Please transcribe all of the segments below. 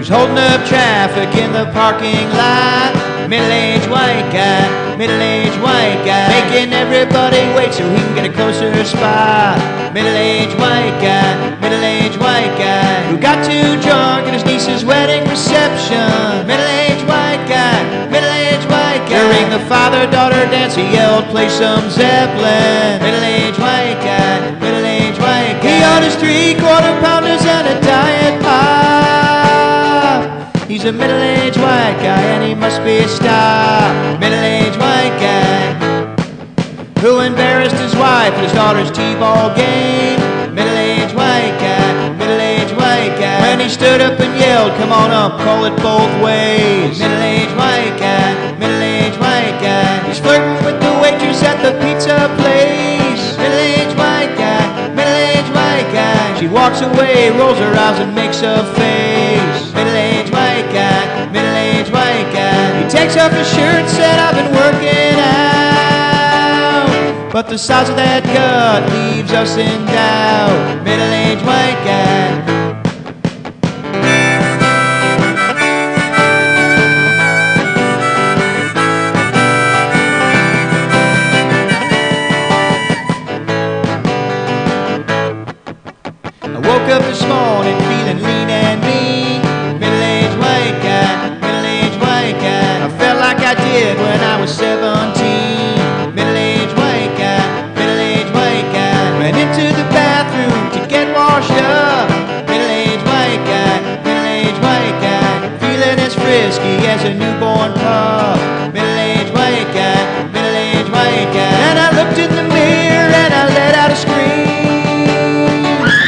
who's holding up traffic in the parking lot. Middle-aged white guy, middle-aged white guy, making everybody wait so he can get a closer spot. Middle-aged white guy, middle-aged white guy, who got too drunk at his niece's wedding reception. Middle-aged white guy, middle-aged white guy. During the father-daughter dance, he yelled, "Play some Zeppelin." Middle-aged white guy, middle-aged white guy. He ordered 3/4 pounders and a diet pop. He's a middle-aged white guy and he must be a star. Middle-aged white guy who embarrassed his wife at his daughter's t-ball game. Middle-aged white guy, middle-aged white guy. When he stood up and yelled, "Come on up, call it both ways." Middle-aged white guy, middle-aged white guy. He's flirting with the waitress at the pizza place. Middle-aged white guy, middle-aged white guy. She walks away, rolls her eyes and makes a face. Middle-aged white guy, middle-aged white guy. He takes off his shirt, said, "I've been working out." But the size of that gut leaves us in doubt. Middle-aged white guy. I woke up this morning feeling lean and mean. Middle-aged white guy, middle-aged white guy. I felt like I did when I was 17. Middle-aged white guy, middle-aged white guy. Went into the bathroom to get washed up. Middle-aged white guy, middle-aged white guy. Feeling as frisky as a newborn pup. Middle-aged white guy, middle-aged white guy. And I looked in the mirror and I let out a scream.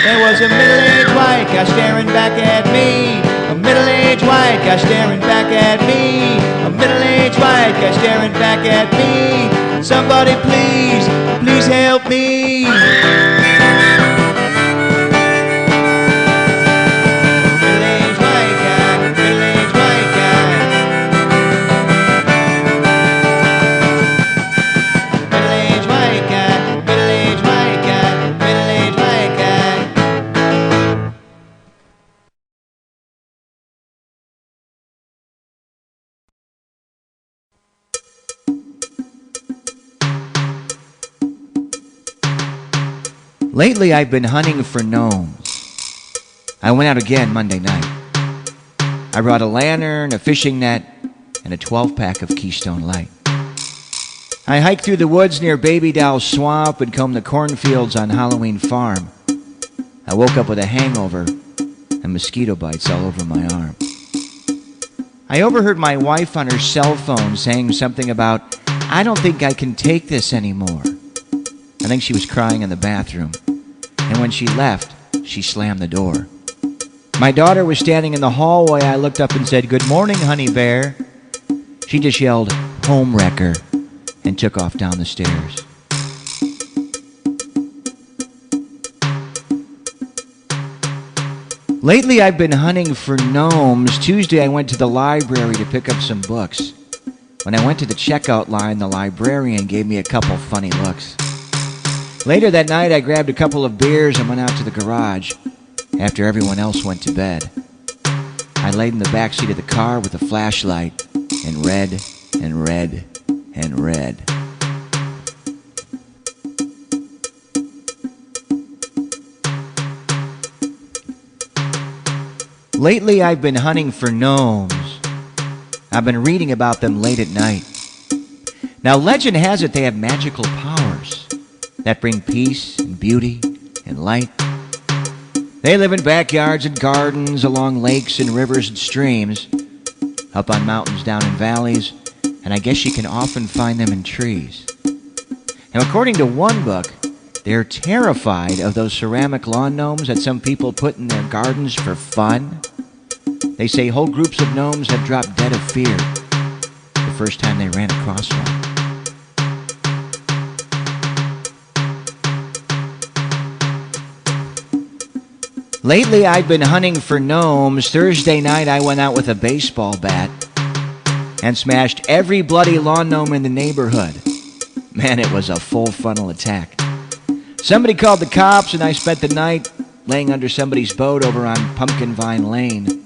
There was a middle-aged white guy staring back at me. A middle-aged white guy staring back at me. A middle-aged white guy staring back at me. Somebody please, please help me. Middle-aged white guy, middle-aged white guy. Middle-aged white guy, middle-aged white guy, middle-aged white guy. Lately, I've been hunting for gnomes. I went out again Monday night. I brought a lantern, a fishing net, and a 12-pack of Keystone Light. I hiked through the woods near Baby Doll Swamp and combed the cornfields on Halloween Farm. I woke up with a hangover and mosquito bites all over my arm. I overheard my wife on her cell phone saying something about, "I don't think I can take this anymore." I think she was crying in the bathroom. And when she left, she slammed the door. My daughter was standing in the hallway. I looked up and said, "Good morning, honey bear." She just yelled, "Home wrecker," and took off down the stairs. Lately, I've been hunting for gnomes. Tuesday, I went to the library to pick up some books. When I went to the checkout line, the librarian gave me a couple funny looks. Later that night, I grabbed a couple of beers and went out to the garage after everyone else went to bed. I laid in the back seat of the car with a flashlight and read and read and read. Lately, I've been hunting for gnomes. I've been reading about them late at night. Now, legend has it they have magical powers that bring peace and beauty and light. They live in backyards and gardens, along lakes and rivers and streams, up on mountains, down in valleys, and I guess you can often find them in trees. Now, according to one book, they're terrified of those ceramic lawn gnomes that some people put in their gardens for fun. They say whole groups of gnomes have dropped dead of fear the first time they ran across one. Lately, I've been hunting for gnomes. Thursday night, I went out with a baseball bat and smashed every bloody lawn gnome in the neighborhood. Man, it was a full frontal attack. Somebody called the cops, and I spent the night laying under somebody's boat over on Pumpkin Vine Lane.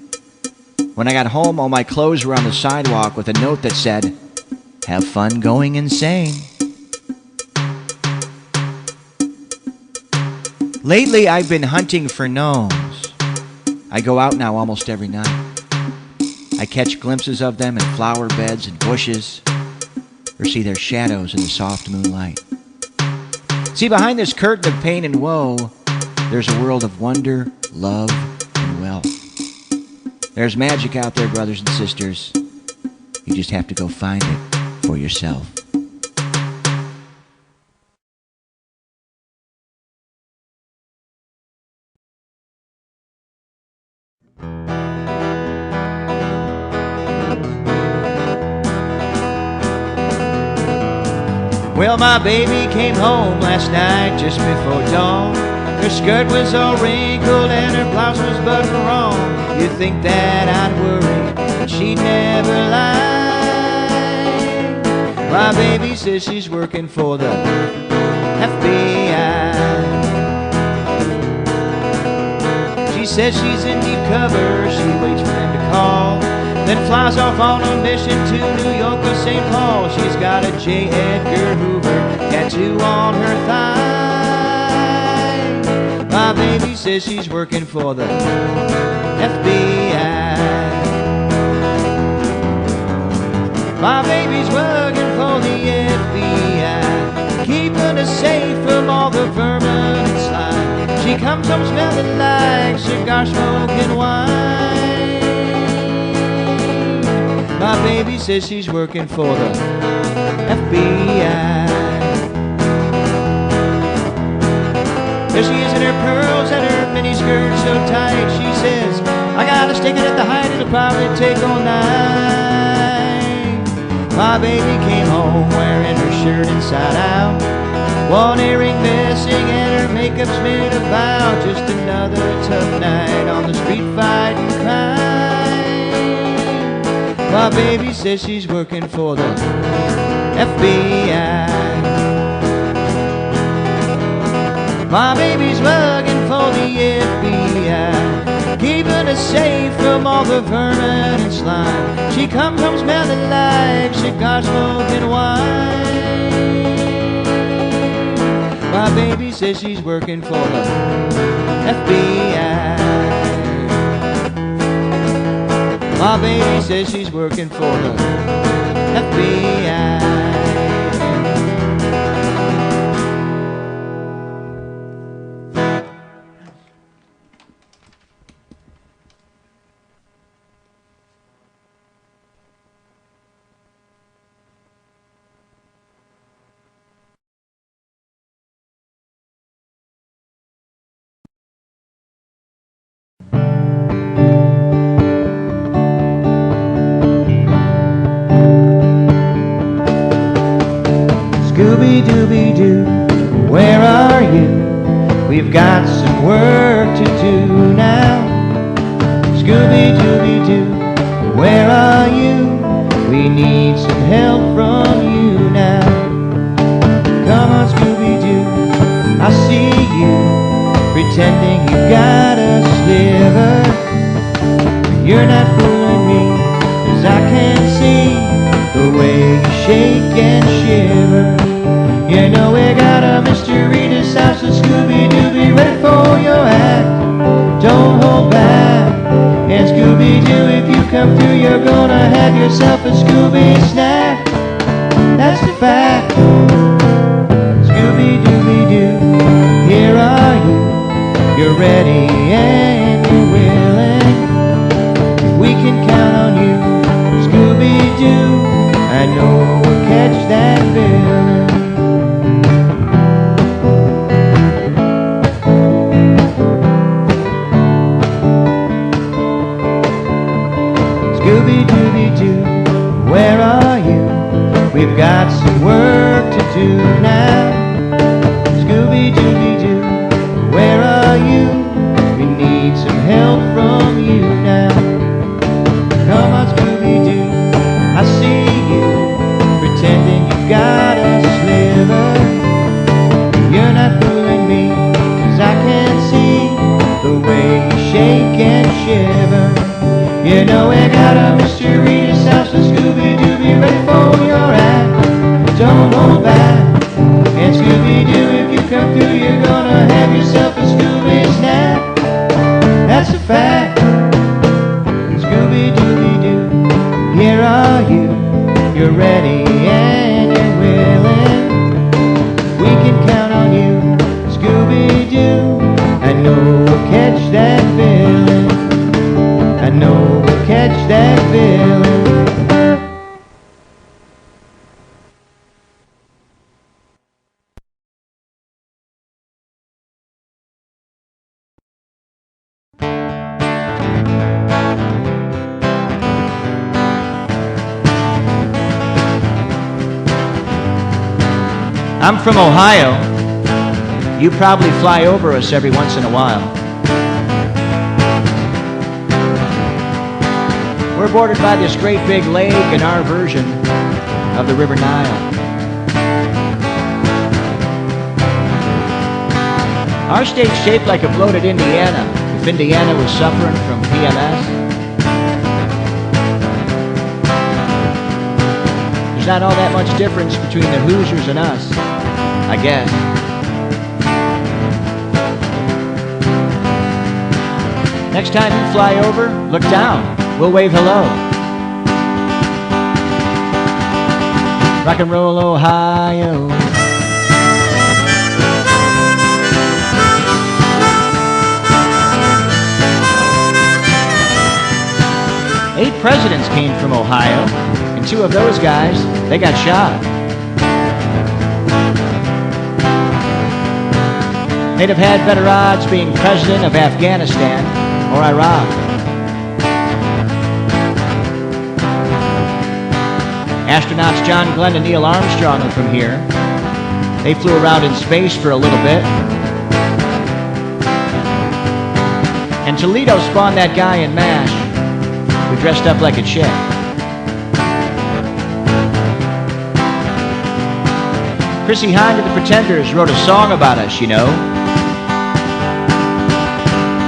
When I got home, all my clothes were on the sidewalk with a note that said, "Have fun going insane." Lately, I've been hunting for gnomes. I go out now almost every night. I catch glimpses of them in flower beds and bushes, or see their shadows in the soft moonlight. See, behind this curtain of pain and woe, there's a world of wonder, love, and wealth. There's magic out there, brothers and sisters. You just have to go find it for yourself. Well, my baby came home last night just before dawn. Her skirt was all wrinkled and her blouse was buttoned wrong. You'd think that I'd worry, but she'd never lie. My baby says she's working for the FBI. She says she's in deep cover, she waits for them to call, then flies off on a mission to New York or St. Paul. She's got a J. Edgar Hoover tattoo on her thigh. My baby says she's working for the FBI. My baby's working for the FBI, keeping us safe from all the vermin and slime. She comes home smelling like cigar smoke and wine. My baby says she's working for the FBI. There she is in her pearls and her mini skirt so tight. She says, I gotta stick it at the height, it'll probably take all night. My baby came home wearing her shirt inside out, one earring missing and her makeup smeared about. Just another tough night on the street fighting crime. My baby says she's working for the FBI. My baby's working for the FBI, keeping us safe from all the vermin and slime. She comes home smelling like cigar smoke and wine. My baby says she's working for the FBI. My baby says she's working for the FBI. Scooby-Dooby-Doo, where are you? We've got some work to do now. Scooby-Dooby-Doo, where are you? We need some help from you now. Come on, Scooby-Doo, I see you pretending you got a sliver. You're not fooling me, 'cause I can see the way you shake and shiver. You know we got a mystery to solve, so Scooby-Doo, be ready for your act. Don't hold back. And Scooby-Doo, if you come through, you're gonna have yourself a Scooby snack. That's the fact. Scooby-Dooby-Doo, here are you. You're ready and you're willing. We can count on you, Scooby-Doo. I know we'll catch that villain. Scooby-Dooby-Doo, where are you? We've got some work to do now. Scooby-Dooby-Doo, where are you? We need some help from you now. Come on, Scooby-Doo. Here are you, you're ready and you're willing. We can count on you, Scooby-Doo. I know we'll catch that feeling. I know we'll catch that feeling. I'm from Ohio. You probably fly over us every once in a while. We're bordered by this great big lake and our version of the River Nile. Our state's shaped like a bloated Indiana, if Indiana was suffering from PMS. There's not all that much difference between the Hoosiers and us, I guess. Next time you fly over, look down. We'll wave hello. Rock and roll, Ohio. Eight presidents came from Ohio, and two of those guys, they got shot. They'd have had better odds being president of Afghanistan or Iraq. Astronauts John Glenn and Neil Armstrong are from here. They flew around in space for a little bit. And Toledo spawned that guy in MASH who dressed up like a chick. Chrissy Hynde of the Pretenders wrote a song about us, you know.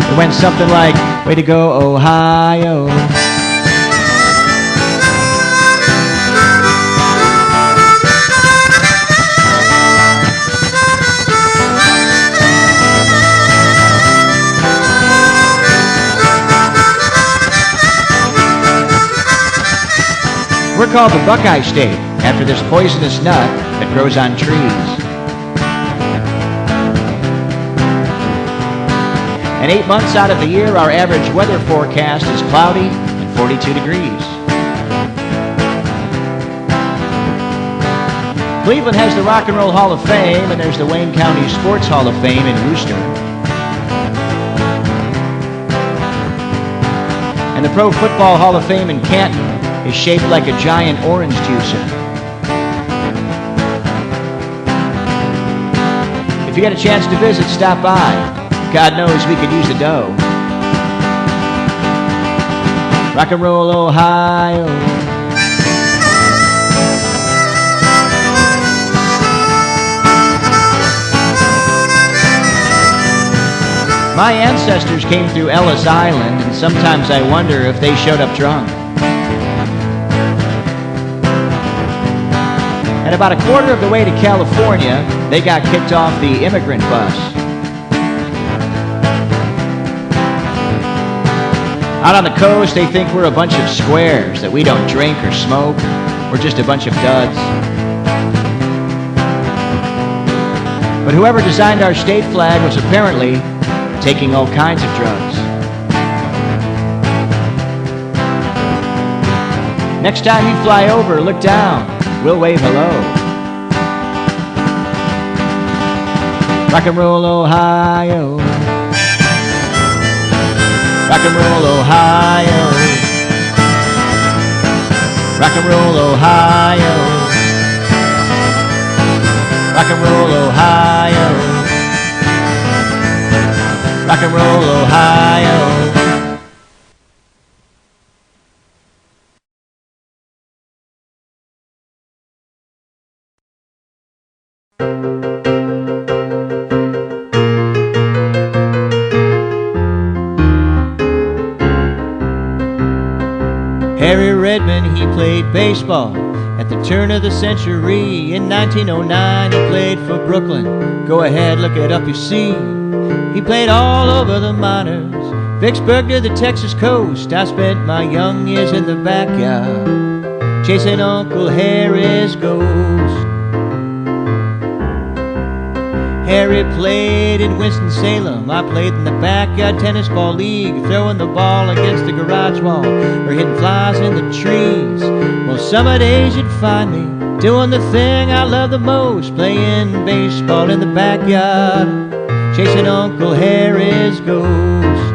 It went something like, way to go, Ohio. We're called the Buckeye State, after this poisonous nut that grows on trees. And 8 months out of the year, our average weather forecast is cloudy and 42 degrees. Cleveland has the Rock and Roll Hall of Fame, and there's the Wayne County Sports Hall of Fame in Wooster. And the Pro Football Hall of Fame in Canton is shaped like a giant orange juicer. If you get a chance to visit, stop by. God knows we could use the dough. Rock and roll, Ohio. My ancestors came through Ellis Island, and sometimes I wonder if they showed up drunk. And about a quarter of the way to California, they got kicked off the immigrant bus. Out on the coast, they think we're a bunch of squares, that we don't drink or smoke. We're just a bunch of duds. But whoever designed our state flag was apparently taking all kinds of drugs. Next time you fly over, look down. We'll wave hello. Rock and roll, Ohio. Rock and roll, Ohio. Rock and roll, Ohio. Rock and roll, Ohio. Rock and roll, Ohio. Redmond, he played baseball at the turn of the century. In 1909, he played for Brooklyn. Go ahead, look it up, you see. He played all over the minors, Vicksburg to the Texas coast. I spent my young years in the backyard. chasing Uncle Harry's ghost. Harry played in Winston-Salem. I played in the backyard tennis ball league, throwing the ball against the garage wall or hitting flies in the trees. Well, summer days you'd find me doing the thing I love the most, playing baseball in the backyard, chasing Uncle Harry's ghost.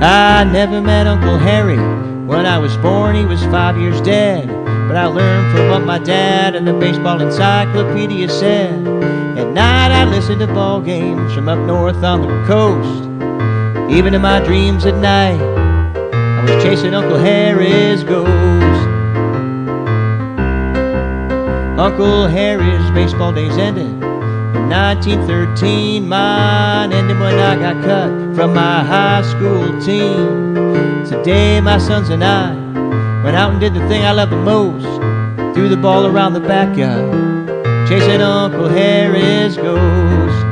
I never met Uncle Harry. When I was born, he was 5 years dead. But I learned from what my dad and the baseball encyclopedia said. At night, I listened to ball games from up north on the coast. Even in my dreams at night, I was chasing Uncle Harry's ghost. Uncle Harry's baseball days ended in 1913. Mine ended when I got cut from my high school team. Today my sons and I went out and did the thing I love the most, threw the ball around the backyard, chasing Uncle Harry's ghost.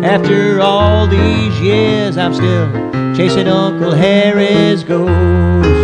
After all these years I'm still chasing Uncle Harry's ghost.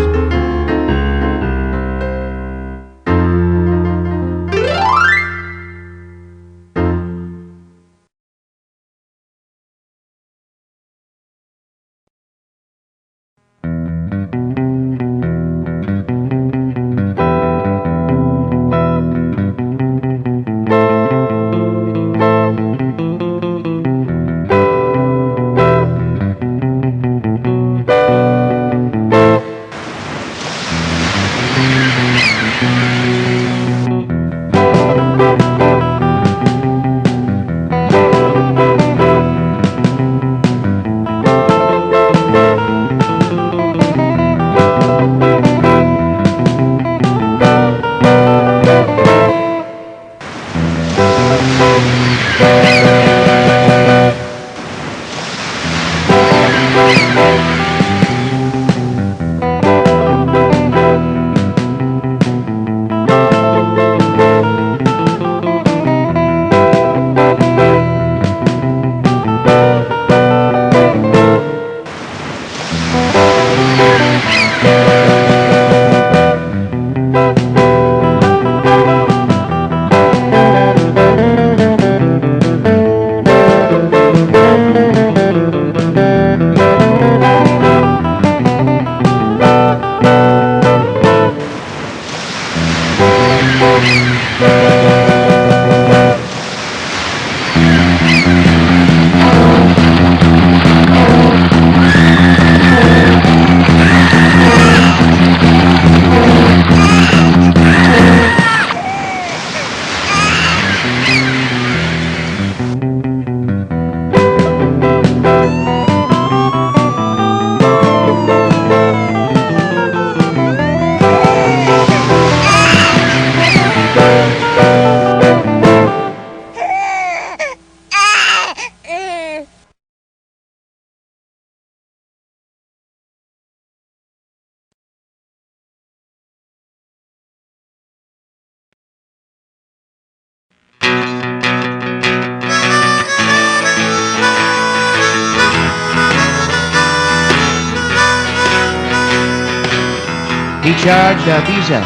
He charged a visa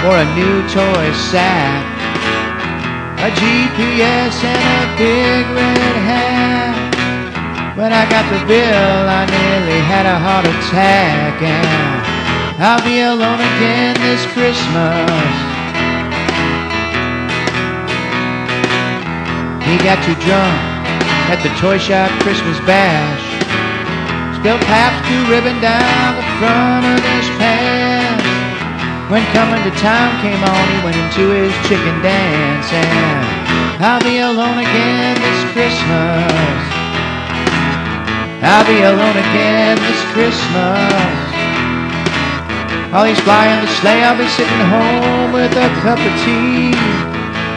for a new toy sack, a GPS and a big red hat. When I got the bill, I nearly had a heart attack, and I'll be alone again this Christmas. He got too drunk at the toy shop Christmas bash, spilled Pabst Blue Ribbon down the front of his pants. When Coming to Town came on, he went into his chicken dance, and I'll be alone again this Christmas. I'll be alone again this Christmas. While he's flying the sleigh, I'll be sitting home with a cup of tea,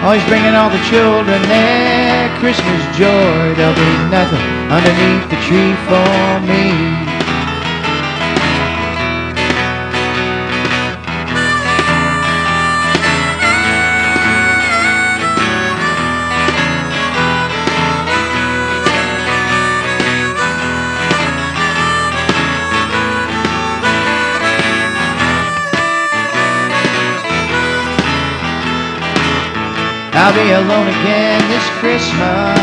Always bringing all the children their Christmas joy. There'll be nothing underneath the tree for me. I'll be alone again this Christmas.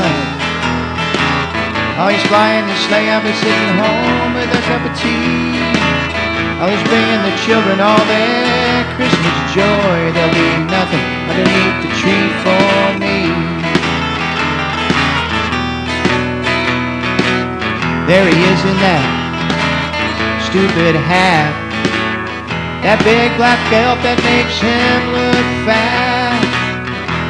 Always flying the sleigh, I'll be sitting home with a cup of tea. Always bringing the children all their Christmas joy. There'll be nothing underneath the tree for me. There he is in that stupid hat, that big black elf that makes him look fat.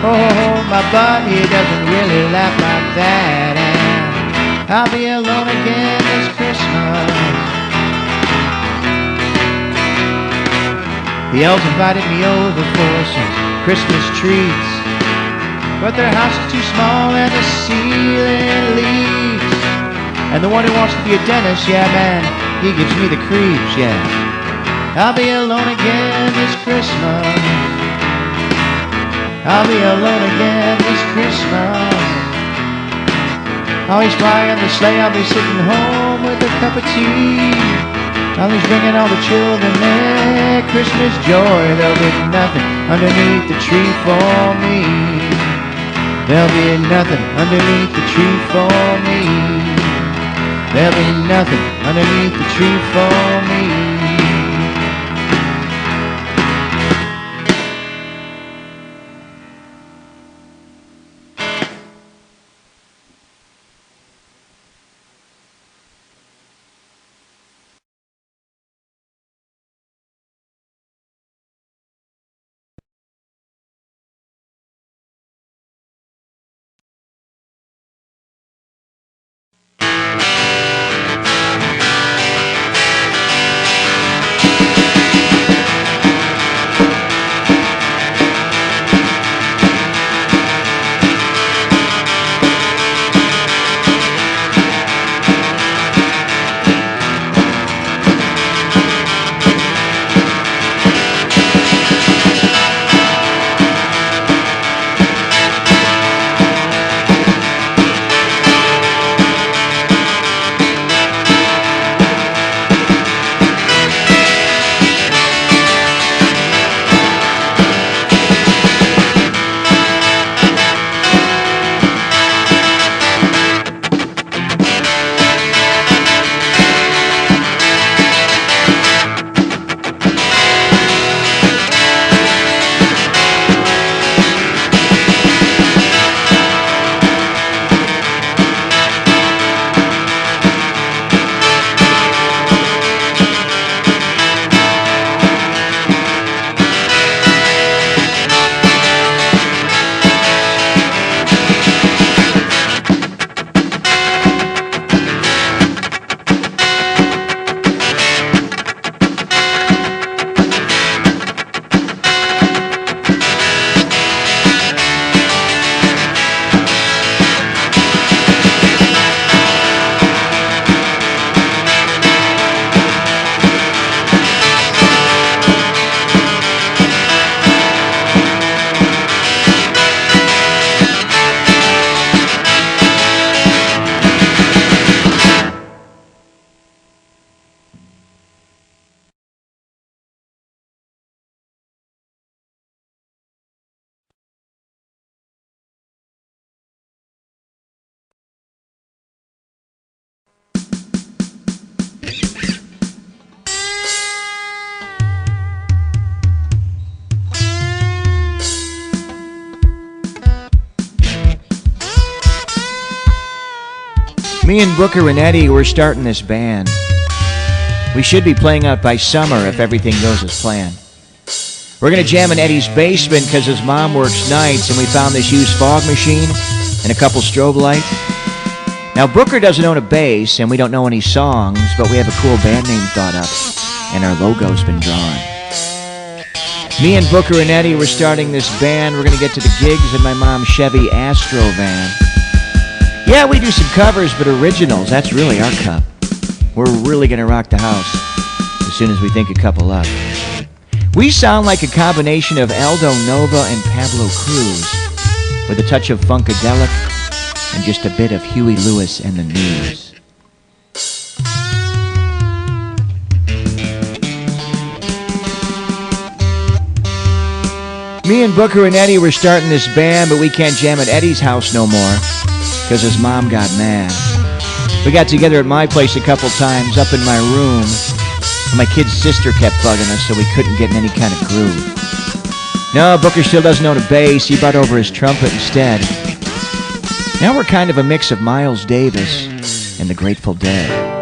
Oh, my buddy doesn't really laugh like that, and I'll be alone again this Christmas. The elves invited me over for some Christmas treats, but their house is too small and the ceiling leaks. And the one who wants to be a dentist, yeah man, he gives me the creeps, yeah. I'll be alone again this Christmas. I'll be alone again this Christmas. Always flying the sleigh, I'll be sitting home with a cup of tea. Always bringing all the children their Christmas joy. There'll be nothing underneath the tree for me. There'll be nothing underneath the tree for me. There'll be nothing underneath the tree for me. Me and Booker and Eddie, we're starting this band. We should be playing out by summer if everything goes as planned. We're going to jam in Eddie's basement because his mom works nights, and we found this used fog machine and a couple strobe lights. Now, Booker doesn't own a bass, and we don't know any songs, but we have a cool band name thought up, and our logo's been drawn. Me and Booker and Eddie were starting this band. We're going to get to the gigs in my mom's Chevy Astro van. Yeah, we do some covers, but originals, that's really our cup. We're really going to rock the house as soon as we think a couple up. We sound like a combination of Aldo Nova and Pablo Cruz, with a touch of Funkadelic and just a bit of Huey Lewis and the News. Me and Booker and Eddie were starting this band, but we can't jam at Eddie's house no more, because his mom got mad. We got together at my place a couple times, up in my room, and my kid's sister kept bugging us, so we couldn't get in any kind of groove. No, Booker still doesn't own a bass. He brought over his trumpet instead. Now we're kind of a mix of Miles Davis and the Grateful Dead.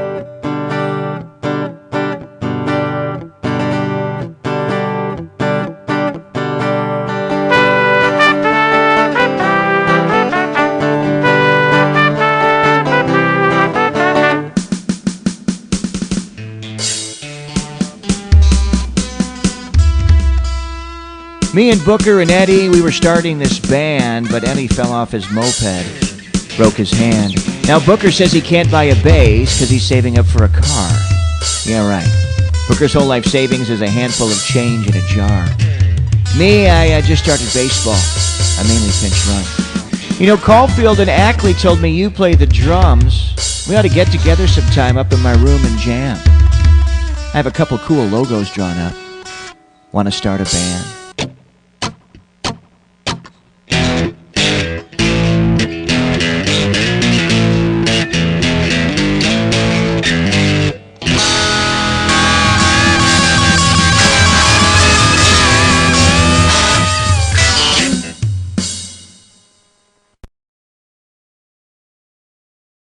Me and Booker and Eddie, we were starting this band, but Eddie fell off his moped, broke his hand. Now Booker says he can't buy a bass because he's saving up for a car. Yeah, right. Booker's whole life savings is a handful of change in a jar. Me, I just started baseball. I mainly pinch run. You know, Caulfield and Ackley told me you play the drums. We ought to get together sometime up in my room and jam. I have a couple cool logos drawn up. Want to start a band?